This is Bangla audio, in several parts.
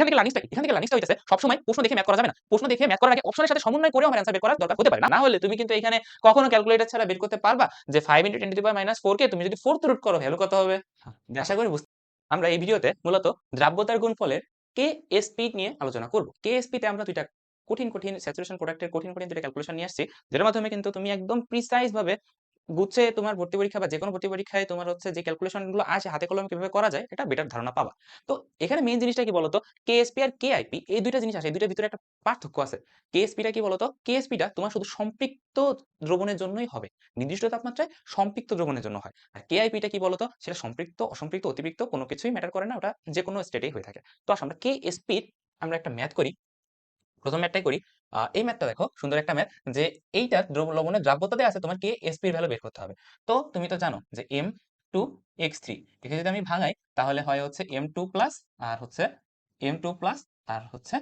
এখান থেকে লার্নিংটা হইতেছে সবসময় প্রশ্ন দেখে ম্যাথ করা যাবে না। প্রশ্ন দেখে ম্যাথ করার আগে অপশনের সাথে সমন্বয় করেও আমার অ্যান্সার বের করার দরকার হতে পারে। না হলে তুমি কিন্তু এখানে কখনো ক্যালকুলেটর ছাড়া বের করতে পারবা যে 5 × 10⁻⁴ কে তুমি যদি 4th রুট করো ভ্যালু কত হবে? আশা করি আমরা এই ভিডিওতে মূলত দ্রাব্যতার গুণফলের কেএসপি নিয়ে আলোচনা করব। কেএসপি তে আমরা দুইটা কঠিন স্যাচুরেশন প্রোডাক্টের কঠিন দুইটা ক্যালকুলেশন নিয়ে আসছি, যেটার মাধ্যমে কিন্তু তুমি একদম প্রিসাইজ ভাবে গুচ্ছে তোমার ভর্তি পরীক্ষা বা যেকোনো ভর্তি পরীক্ষায় তোমার হচ্ছে যে ক্যালকুলেশন গুলো আসে হাতে কলমে কিভাবে করা যায় এটা বেটার ধারণা পাবা। তো এখানে মেইন জিনিসটা কি বলতো, কেএসপি আর কেআইপি এই দুইটা জিনিস আছে, এই দুইটার ভিতরে একটা পার্থক্য আছে। কেএসপিটা কি বলতো, কেএসপিটা তোমার শুধু সম্পৃক্ত দ্রবণের জন্যই হবে, নির্দিষ্ট তাপমাত্রায় সম্পৃক্ত দ্রবণের জন্য হয়। আর কেআইপিটা কি বলতো, সেটা সম্পৃক্ত অসম্পৃক্ত অতিরিক্ত কোনো কিছুই ম্যাটার করে না, ওটা যে কোনো স্টেটেই হয়ে থাকে। তো আসলে আমরা কেএসপির আমরা একটা ম্যাথ করি, প্রথম ম্যাথটাই করি। এই ম্যাথটা দেখো সুন্দর একটা ম্যাথ, যে এইটা লবণের দ্রাব্যতাতে আছে, তোমার কেএসপি এর ভ্যালু বের করতে হবে। তো তুমি তো জানো যে M2X3 একে যদি আমি ভাঙাই তাহলে হয় হচ্ছে M2 প্লাস আর হচ্ছে M2 প্লাস আর হচ্ছে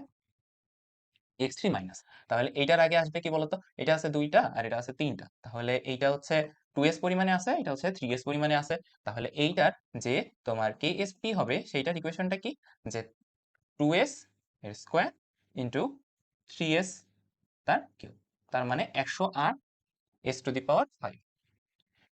X3 মাইনাস। তাহলে এইটার আগে আসবে কি বলতো, এটা আছে 2টা আর এটা আছে 3টা, তাহলে এইটা হচ্ছে 2s পরিমাণে আছে, এটা হচ্ছে 3s পরিমাণে আছে। তাহলে এইটার যে তোমার কেএসপি হবে সেইটার ইকুয়েশনটা কি, যে 2s এর স্কয়ার ইন্টু 3s তার কিউব, তার মানে 108 s টু দি পাওয়ার 5।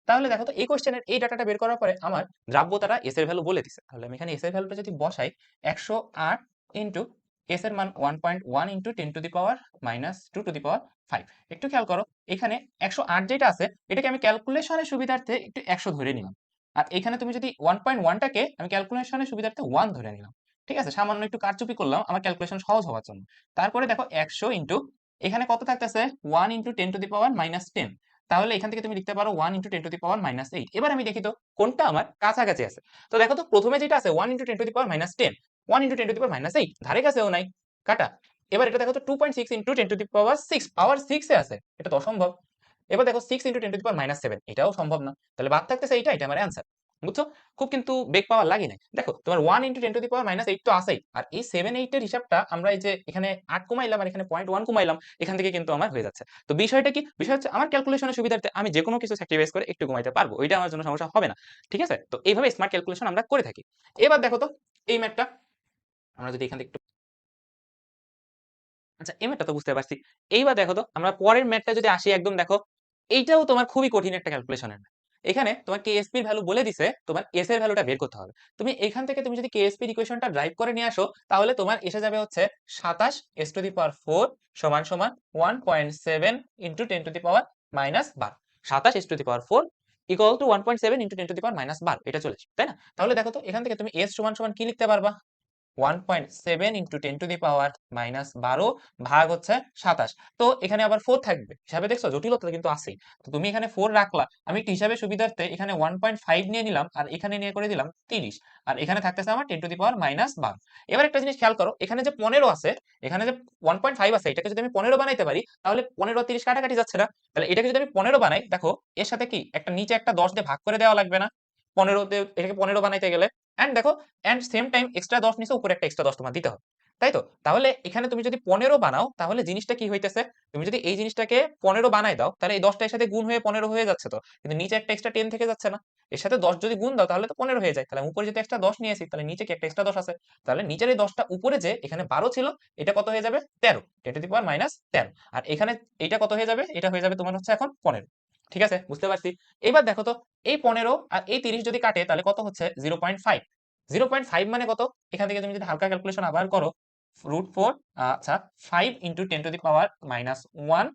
তাহলে দেখো তো এই কোশ্চেনের এই ডাটাটা বের করার পরে আমার দ্রাব্যতাটা s এর ভ্যালু বলে দিছে। তাহলে আমি এখানে s এর ভ্যালুটা যদি বসাই 108 ইনটু s এর মান 1.1 into 10 to the power -2 to the power 5। একটু খেয়াল করো, এখানে 108 যেটা আছে এটাকে আমি ক্যালকুলেশনের সুবিধার্থে একটু 100 ধরে নিলাম। আর এখানে তুমি যদি 1.1 টাকে আমি ক্যালকুলেশনের সুবিধার্থে 1 ধরে নিলাম। ঠিক আছে, সামান্য একটু কারচুপি করলাম আমার ক্যালকুলেশন সহজ হওয়ার জন্য। তারপরে দেখো 100 ইনটু এখানে কত থাকতেছে 1 ইনটু 10 টু দি পাওয়ার -10। তাহলে এখান থেকে তুমি লিখতে পারো 1 ইনটু 10 টু দি পাওয়ার -8। এবার আমি দেখি তো কোনটা আমার কাছাকাছি আছে। তো দেখো তো প্রথমে যেটা আছে 1 into 10 to the power -10, 1 into 10 to the power -8 ধারে কাছেও নাই, কাটা। এবার এটা দেখো তো 2.6 ইনটু 10 টু দি পাওয়ার 6, পাওয়ার 6 এ আছে, এটা তো অসম্ভব। এবার দেখো 6 ইনটু 10 টু দি পাওয়ার -7, এটাও সম্ভব না। তাহলে বাদ থাকতেছে এইটা, এটা আমার অ্যান্সার। বুঝছো, খুব কিন্তু বেগ পাওয়ার লাগে নাই। দেখো তোমার 1 ইনটু 10 টু দি পাওয়ার -8 তো আছেই, আর এই 7 8 এর হিসাবটা আমরা এই যে এখানে 8 কমাইলাম আর এখানে 0.1 কমাইলাম, এখান থেকে কিন্তু আমার হয়ে যাচ্ছে। তো বিষয়টা কি, বিষয় হচ্ছে আমার ক্যালকুলেশনের সুবিধার্থে আমি যেকোনো কিছু স্যাক্রিফাইস করে একটু কমাইতে পারবো, ওইটা আমার জন্য সমস্যা হবে না। ঠিক আছে, তো এইভাবে স্মার্ট ক্যালকুলেশন আমরা করে থাকি। এবার দেখো তো এই ম্যাথটা আমরা যদি এখান থেকে একটু, আচ্ছা এই ম্যাথটা তো বুঝতে পারছি। এইবার দেখো তো আমরা পরের ম্যাথটা যদি আসি, একদম দেখো এইটাও তোমার খুবই কঠিন একটা ক্যালকুলেশনের ম্যাথ। এখানে তোমার কেএসপি এর ভ্যালু বলে দিছে, তোমার এস এর ভ্যালুটা বের করতে হবে। তুমি এখান থেকে তুমি যদি কেএসপি ইকুয়েশনটা ড্রাইভ করে নিয়ে আসো তাহলে তোমার এসে যাবে হচ্ছে 27 s টু দি পাওয়ার 4 সমান সমান 1.7 into 10 to the power -12। 27 s to the power 4 equal to 1.7 into 10 to the power -12, এটা চলে আসবে, তাই না? তাহলে দেখো তো এখান থেকে তুমি s সমান সমান কি লিখতে পারবা, 1.7 ইনটু 10 টু দি পাওয়ার -12 ভাগ হচ্ছে 27। তো এখানে আবার 4 থাকবে, হিসাবে দেখছো জটিলতা কিন্তু আছেই। তো তুমি এখানে 4 রাখলা, আমি একটু হিসাবে সুবিধার্থে এখানে 1.5 নিয়ে নিলাম আর এখানে নিয়ে করে দিলাম 30, আর এখানে থাকতেছে আমার 10 টু দি পাওয়ার -12। এবার একটা জিনিস খেয়াল করো, এখানে যে 15 আছে, এখানে যে 1.5 আছে, এটাকে যদি আমি 15 বানাইতে পারি তাহলে 15 আর 30 কাটাকাটি যাচ্ছে না। তাহলে এটাকে যদি আমি 15 বানাই, দেখো এর সাথে কি একটা নিচে একটা 10 দিয়ে ভাগ করে দেওয়া লাগবে না 15 তে, এটাকে 15 বানাইতে গেলে। এন্ড দেখো এন্ড সেম টাইম এক্সট্রা 10 নিছে, উপরে একটা এক্সট্রা 10 তোমার দিতে হবে, তাই তো? তাহলে এখানে তুমি যদি 15 বানাও তাহলে জিনিসটা কি হইতেছে, তুমি যদি এই জিনিসটাকে 15 বানাই দাও তাহলে এই 10টা এর সাথে গুণ হয়ে 15 হয়ে যাচ্ছে, তো কিন্তু নিচে একটা এক্সট্রা 10 থেকে যাচ্ছে না। এর সাথে 10 যদি গুণ দাও তাহলে তো 15 হয়ে যায়, তাহলে উপরে যেহেতু এক্সট্রা 10 নিয়েছি তাহলে নিচে কি একটা এক্সট্রা 10 আছে, তাহলে নিচের এই 10টা উপরে যে এখানে 12 ছিল এটা কত হয়ে যাবে 13, 10 টু দি পাওয়ার -13। আর এখানে এইটা কত হয়ে যাবে, এটা হয়ে যাবে তোমার হচ্ছে এখন 15। ঠিক আছে, বুঝতে পারছি। এবার দেখো তো এই 15 আর এই 30 যদি কাটে তাহলে কত হচ্ছে 0.5। 0.5 মানে কত, এখান থেকে তুমি যদি হালকা ক্যালকুলেশন আবার করো, √4, আচ্ছা 5 into 10 to the power -1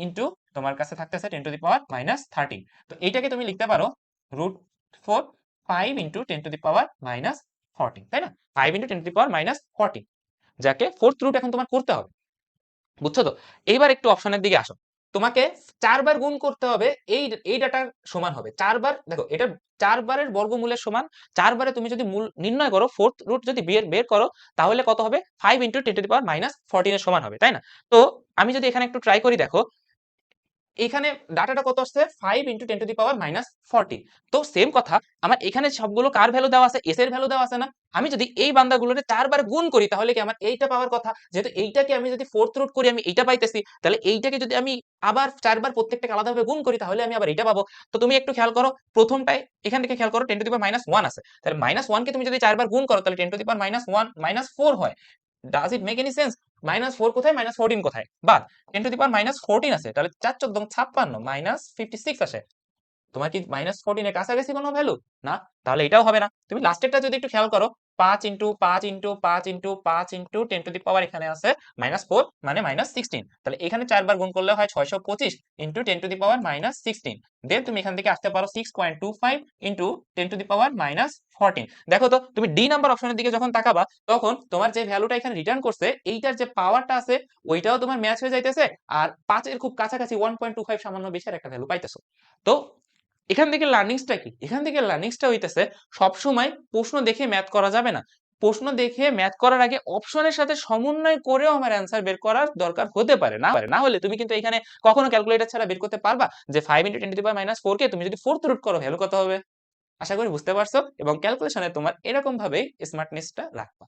into তোমার কাছে থাকতেছে 10 টু দি পাওয়ার -13। তো এইটাকে তুমি লিখতে পারো √4 5 ইনটু 10 টু দি পাওয়ার -14, তাই না? 5 ইনটু 10 টু দি পাওয়ার -14, যাকে 4th রুট এখন তোমার করতে হবে। বুঝছো তো? এইবার একটু অপশনের দিকে আসো। তোমাকে 4 বার গুণ করতে হবে, এই ডাটার সমান হবে 4 বার। দেখো এটা 4 বারের বর্গমূলের সমান। 4 বারে তুমি যদি মূল নির্ণয় করো, 4th রুট যদি বের করো তাহলে কত হবে, 5 ইনটু 10 টু দি পাওয়ার -14 এর সমান হবে, তাই না? তো আমি যদি এখানে একটু ট্রাই করি, দেখো এখানে ডাটাটা কত আসছে 5 into 10 to the power minus 40। তো সেম কথা, আমার এখানে সবগুলো কার ভ্যালু দেওয়া আছে, এস এর ভ্যালু দেওয়া আছে না। আমি যদি এই বান্দাগুলোরে 4 বার গুণ করি তাহলে কি আমার এইটা পাওয়ার কথা। যেহেতু এইটাকে আমি যদি ফোর্থ রুট করি আমি এইটা পাইতেছি, তাহলে এইটাকে যদি আমি আবার 4 বার প্রত্যেকটাকে আলাদাভাবে গুণ করি তাহলে আমি আবার এইটা পাবো। তো তুমি একটু খেয়াল করো, প্রথমটায় এখান থেকে খেয়াল করো 10 টু দি পাওয়ার মাইনাস 1 আছে। তাহলে মাইনাস 1 কে তুমি যদি 4 বার গুণ করো তাহলে 10 to the power minus 1 minus 4 হয়। Does it make any sense? Minus 4 কোথায়, মাইনাস 14 কোথায়? বাদ 10 টু দি পাওয়ার মাইনাস 14 আছে, তাহলে 4 14 56 মাইনাস 56 আসে। তোমার কি মাইনাস 14 এর কাছাকাছি কোনো ভ্যালু? না, তাহলে এটাও হবে না। তুমি লাস্টেরটা যদি একটু খেয়াল করো, 5 into 5 into 5 into 5 into 10 to the power এখানে আছে মাইনাস 4 মানে মাইনাস 16। তাহলে এখানে 4 বার গুণ করলে হয় 625 into 10 to the power minus 16। দেন তুমি এখান থেকে আসতে পারো 6.25 into 10 to the power minus 14। দেখো তো তুমি ডি নাম্বার অপশনের দিকে যখন তাকাবা তখন তোমার যে ভ্যালুটা এখানে রিটার্ন করছে এইটার যে পাওয়ারটা আছে ওইটাও তোমার ম্যাচ হয়ে যাইতেছে, আর 5 এর খুব কাছাকাছি 1.25 সামান্য বেশি আর একটা ভ্যালু পাইতেছো। তো এখান থেকে লার্নিংসটা কি? এখান থেকে লার্নিংসটা হইতেছে সবসময় প্রশ্ন দেখে ম্যাথ করা যাবে না। প্রশ্ন দেখে ম্যাথ করার আগে অপশনের সাথে সমন্বয় করেও আমার অ্যান্সার বের করার দরকার হতে পারে। না হলে তুমি কিন্তু এখানে কখনো ক্যালকুলেটর ছাড়া বের করতে পারবা যে 5 × 10⁻⁴ কে তুমি যদি ফোর্থ রুট করো ভ্যালু কত হবে? আশা করি বুঝতে পারছো এবং ক্যালকুলেশনে তোমার এরকম ভাবেই স্মার্টনেসটা রাখবা।